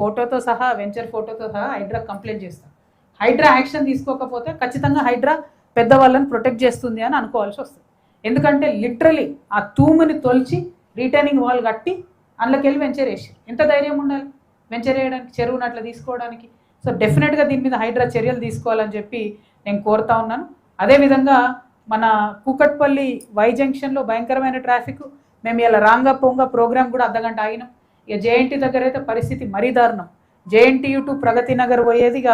ఫోటోతో సహా వెంచర్ ఫోటోతో సహా హైడ్రా కంప్లైంట్ చేస్తాం. హైడ్రా యాక్షన్ తీసుకోకపోతే ఖచ్చితంగా హైడ్రా పెద్దవాళ్ళని ప్రొటెక్ట్ చేస్తుంది అని అనుకోవాల్సి వస్తుంది. ఎందుకంటే లిటరలీ ఆ తూముని తొలిచి రిటైనింగ్ వాల్ కట్టి అందులోకి వెళ్ళి వెంచర్ వేసి ఎంత ధైర్యం ఉండాలి వెంచర్ వేయడానికి, చెరువును అట్లా తీసుకోవడానికి. సో డెఫినెట్గా దీని మీద హైడ్రా చర్యలు తీసుకోవాలని చెప్పి నేను కోరుతా ఉన్నాను. అదేవిధంగా మన కూకట్పల్లి వై జంక్షన్లో భయంకరమైన ట్రాఫిక్. మేము ఇలా రాంగా పోంగా ప్రోగ్రామ్ కూడా అర్ధగంట ఆగినాం. ఇక జేఎన్టీ దగ్గర అయితే పరిస్థితి మరీ దారుణం. జేఎన్టీయూ టు ప్రగతి నగర్ పోయేది ఇక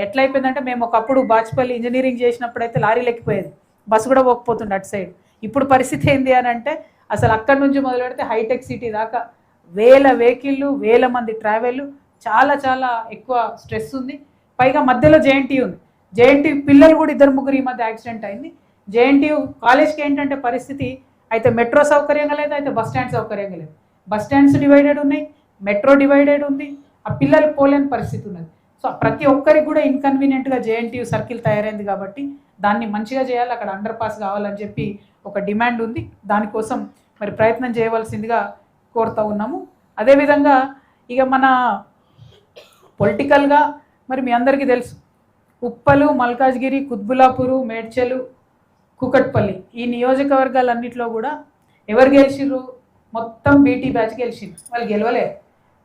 ఎట్లయిపోయిందంటే, మేము ఒకప్పుడు బాచ్పల్లి ఇంజనీరింగ్ చేసినప్పుడైతే లారీలు ఎక్కిపోయేది, బస్సు కూడా పోకపోతుండే అటు సైడ్. ఇప్పుడు పరిస్థితి ఏంది అని అంటే అసలు అక్కడి నుంచి మొదలు పెడితే హైటెక్ సిటీ దాకా వేల వెహికల్లు, వేల మంది ట్రావెల్, చాలా చాలా ఎక్కువ స్ట్రెస్ ఉంది. పైగా మధ్యలో జేఎన్టీ ఉంది. జేఎన్టీ పిల్లలు కూడా 2-3 ఈ మధ్య యాక్సిడెంట్ అయింది. జేఎన్టీ కాలేజ్కి ఏంటంటే పరిస్థితి అయితే మెట్రో సౌకర్యంగా లేదు, అయితే బస్ స్టాండ్ సౌకర్యంగా లేదు. బస్ స్టాండ్స్ డివైడెడ్ ఉన్నాయి, మెట్రో డివైడెడ్ ఉంది, ఆ పిల్లలు పోలేని పరిస్థితి ఉన్నది. సో ప్రతి ఒక్కరికి కూడా ఇన్కన్వీనియంట్గా జేఎన్టీ సర్కిల్ తయారైంది కాబట్టి దాన్ని మంచిగా చేయాలి, అక్కడ అండర్ పాస్ కావాలని చెప్పి ఒక డిమాండ్ ఉంది. దానికోసం మరి ప్రయత్నం చేయవలసిందిగా కోరుతూ ఉన్నాము. అదేవిధంగా ఇక మన పొలిటికల్గా మరి మీ అందరికీ తెలుసు, ఉప్పలు, మల్కాజ్గిరి, కుత్బులాపూరు, మేడ్చలు, కూకట్పల్లి ఈ నియోజకవర్గాలన్నింటిలో కూడా ఎవరు గెలిచిర్రు? మొత్తం బీటీ బ్యాచ్ గెలిచింది. వాళ్ళు గెలవలేరు,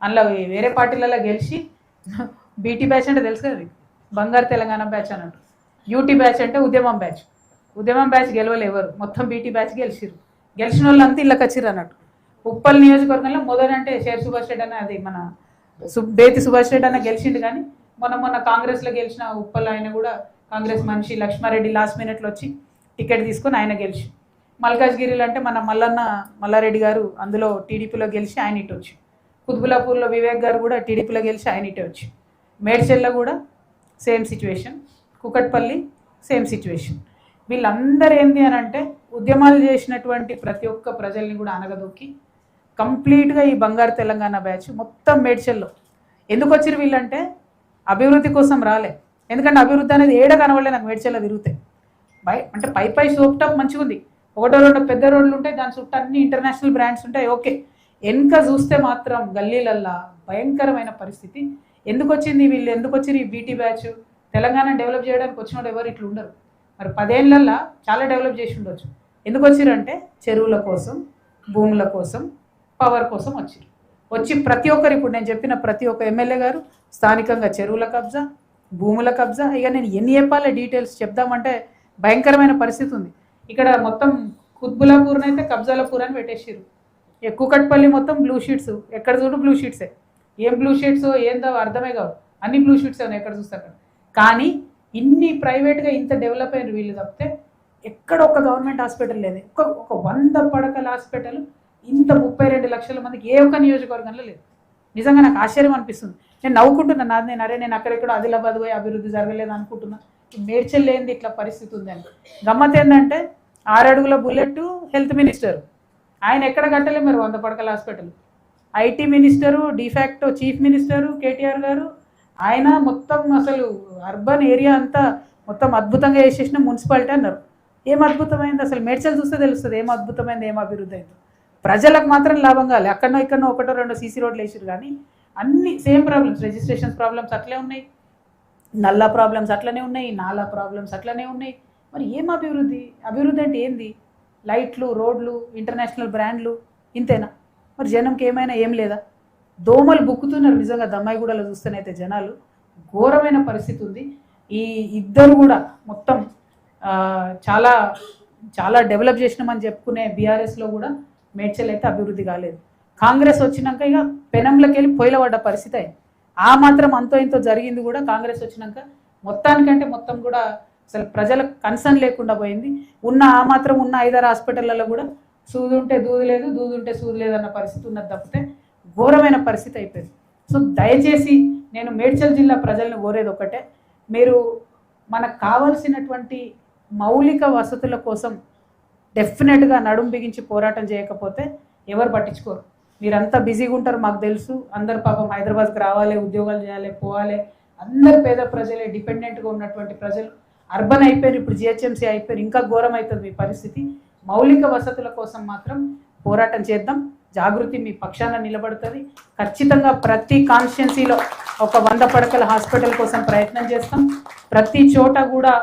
అందులో వేరే పార్టీలలో గెలిచి బీటీ బ్యాచ్ అంటే తెలుసు కదా, బంగారు తెలంగాణ బ్యాచ్ అన్నట్టు. యూటీ బ్యాచ్ అంటే ఉద్యమం బ్యాచ్. ఉద్యమం బ్యాచ్ గెలవలే ఎవరు, మొత్తం బీటీ బ్యాచ్ గెలిచిర్రు. గెలిచిన వాళ్ళు అంతా ఇళ్ళకి వచ్చిర్రు అన్నట్టు. ఉప్పల్ నియోజకవర్గంలో మొదలంటే షేర్ సుభాష్ రెడ్డి అన్న, అది మన బేతి సుభాష్ రెడ్డి అన్న గెలిచిండు. కానీ మొన్న కాంగ్రెస్లో గెలిచిన ఉప్పల్ ఆయన కూడా కాంగ్రెస్ మనిషి లక్ష్మారెడ్డి లాస్ట్ మినిట్లో వచ్చి టికెట్ తీసుకొని ఆయన గెలిచి. మల్కాజ్గిరిలో అంటే మన మల్లారెడ్డి గారు అందులో టీడీపీలో గెలిచి ఆయన ఇటు వచ్చి. కుత్బులాపూర్లో వివేక్ గారు కూడా టీడీపీలో గెలిచి ఆయన ఇటే వచ్చి. మేడ్చల్లో కూడా same situation, Kukatpally same situation. వీళ్ళందరూ ఏంటి అని అంటే ఉద్యమాలు చేసినటువంటి ప్రతి ఒక్క ప్రజల్ని కూడా అనగదొక్కి కంప్లీట్గా ఈ బంగారు తెలంగాణ బ్యాచ్ మొత్తం మేడ్చల్లో ఎందుకు వచ్చిరు వీళ్ళంటే అభివృద్ధి కోసం రాలే. ఎందుకంటే అభివృద్ధి అనేది ఏడ కనవలే నాకు మేడ్చల్లో తిరుగుతాయి. అంటే పై సోప్ టాప్ మంచిగా ఉంది, 1-2 పెద్ద రోడ్లు ఉంటాయి, దాని చుట్టూ అన్ని ఇంటర్నేషనల్ బ్రాండ్స్ ఉంటాయి, ఓకే. వెనుక చూస్తే మాత్రం గల్లీలల్లా భయంకరమైన పరిస్థితి. ఎందుకు వచ్చింది వీళ్ళు, ఎందుకు వచ్చింది ఈ బీటీ బ్యాచ్? తెలంగాణ డెవలప్ చేయడానికి వచ్చినోడు ఎవరు ఇట్లా ఉండరు. మరి 10 ఏళ్ళల్లో చాలా డెవలప్ చేసి ఉండొచ్చు. ఎందుకు వచ్చిరంటే చెరువుల కోసం, భూముల కోసం, పవర్ కోసం వచ్చి ప్రతి ఒక్కరు, ఇప్పుడు నేను చెప్పిన ప్రతి ఒక్క ఎమ్మెల్యే గారు స్థానికంగా చెరువుల కబ్జా, భూముల కబ్జా. ఇక నేను ఎన్ని చెప్పాలి డీటెయిల్స్ చెప్దామంటే భయంకరమైన పరిస్థితి ఉంది. ఇక్కడ మొత్తం కుత్బులాపూర్ని అయితే కబ్జాలపూర్ అని పెట్టేసారు. కూకట్పల్లి మొత్తం బ్లూ షీట్స్, ఎక్కడ చూడు బ్లూ షీట్సే. ఏం బ్లూ షీట్స్ ఏందో అర్థమే కావు, అన్ని బ్లూ షీట్స్ ఉన్నాయి ఎక్కడ చూస్తే అక్కడ. కానీ ఇన్ని ప్రైవేట్గా ఇంత డెవలప్ అయిన వీళ్ళు తప్పితే ఎక్కడ ఒక గవర్నమెంట్ హాస్పిటల్ లేదు. ఒక 100 పడకల హాస్పిటల్ ఇంత 32 లక్షల మందికి ఏ ఒక్క నియోజకవర్గంలో లేదు. నిజంగా నాకు ఆశ్చర్యం అనిపిస్తుంది. నేను నవ్వుకుంటున్నాను, నేను అక్కడెక్కడో ఆదిలాబాద్ పోయి అభివృద్ధి జరగలేదు అనుకుంటున్నా. మేడ్చల్ లేనిది ఇట్లా పరిస్థితి ఉందని. గమ్మత్ ఏంటంటే 6 అడుగుల బుల్లెట్ హెల్త్ మినిస్టర్, ఆయన ఎక్కడ కట్టలే మరి 100 పడకల hospital. IT minister, de facto chief minister KTR గారు, ఆయన మొత్తం అసలు అర్బన్ ఏరియా అంతా మొత్తం అద్భుతంగా వేసేసిన మున్సిపాలిటీ అన్నారు. ఏం అద్భుతమైంది అసలు? మేడ్చల్ చూస్తే తెలుస్తుంది ఏం అద్భుతమైంది, ఏం అభివృద్ధి అయింది. ప్రజలకు మాత్రం లాభం కాలే. అక్కడనో 1-2 సీసీ రోడ్లు వేసారు, కానీ అన్ని సేమ్ ప్రాబ్లమ్స్, రిజిస్ట్రేషన్స్ ప్రాబ్లమ్స్ అట్లే ఉన్నాయి, నల్లా ప్రాబ్లమ్స్ అట్లనే ఉన్నాయి, నాలా ప్రాబ్లమ్స్ అట్లనే ఉన్నాయి. మరి ఏం అభివృద్ధి? అభివృద్ధి అంటే ఏంది? లైట్లు, రోడ్లు, ఇంటర్నేషనల్ బ్రాండ్లు, ఇంతేనా? మరి జనంకి ఏమైనా ఏం లేదా? దోమలు బుక్కుతున్నారు నిజంగా. దమ్మాయిగూడలో చూస్తేనైతే జనాలు ఘోరమైన పరిస్థితి ఉంది. ఈ ఇద్దరు కూడా మొత్తం చాలా చాలా డెవలప్ చేసినామని చెప్పుకునే బీఆర్ఎస్లో కూడా మేడ్చల్ అయితే అభివృద్ధి కాలేదు. కాంగ్రెస్ వచ్చినాక ఇక పెనంలోకి వెళ్ళి పొయ్యిల పడ్డ పరిస్థితి అయింది. ఆ మాత్రం అంతో ఇంతో జరిగింది కూడా కాంగ్రెస్ వచ్చినాక. మొత్తానికంటే మొత్తం కూడా అసలు ప్రజలకు కన్సర్న్ లేకుండా పోయింది. ఆ మాత్రం ఉన్న 5-6 హాస్పిటళ్లలో కూడా సూది ఉంటే దూది లేదు, దూది ఉంటే సూది లేదన్న పరిస్థితి ఉన్నది తప్పితే ఘోరమైన పరిస్థితి అయిపోయింది. సో దయచేసి నేను మేడ్చల్ జిల్లా ప్రజల్ని కోరేది ఒకటే, మీరు మనకు కావాల్సినటువంటి మౌలిక వసతుల కోసం డెఫినెట్గా నడుం బిగించి పోరాటం చేయకపోతే ఎవరు పట్టించుకోరు. మీరంతా బిజీగా ఉంటారు మాకు తెలుసు. అందరు పాపం హైదరాబాద్కి రావాలి, ఉద్యోగాలు చేయాలి, పోవాలి. అందరు పేద ప్రజలే, డిపెండెంట్గా ఉన్నటువంటి ప్రజలు అర్బన్ అయిపోయారు, ఇప్పుడు జిహెచ్ఎంసీ అయిపోయారు, ఇంకా ఘోరం అవుతుంది మీ పరిస్థితి. మౌలిక వసతుల కోసం మాత్రం పోరాటం చేద్దాం. జాగృతి మీ పక్షాన నిలబడుతుంది. ఖచ్చితంగా ప్రతి కాన్స్టిట్యున్సీలో ఒక 100 పడకల హాస్పిటల్ కోసం ప్రయత్నం చేస్తాం. ప్రతి చోట కూడా